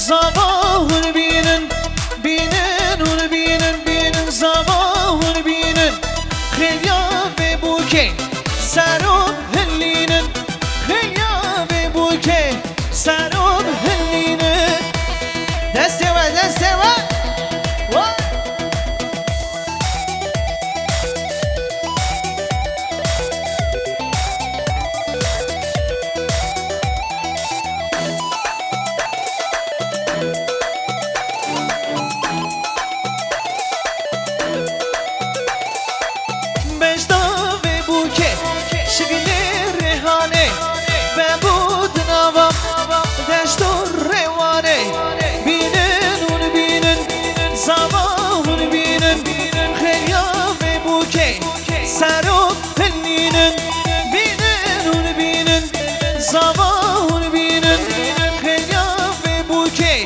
Zavahun binin, binin, hun binin, binin, zavahun binin. Khilya ve buke, sarun hellinin. Khilya ve buke, sarun hellinin. Deste var, deste var. Vay. Zavahun binin, khilya ve buke,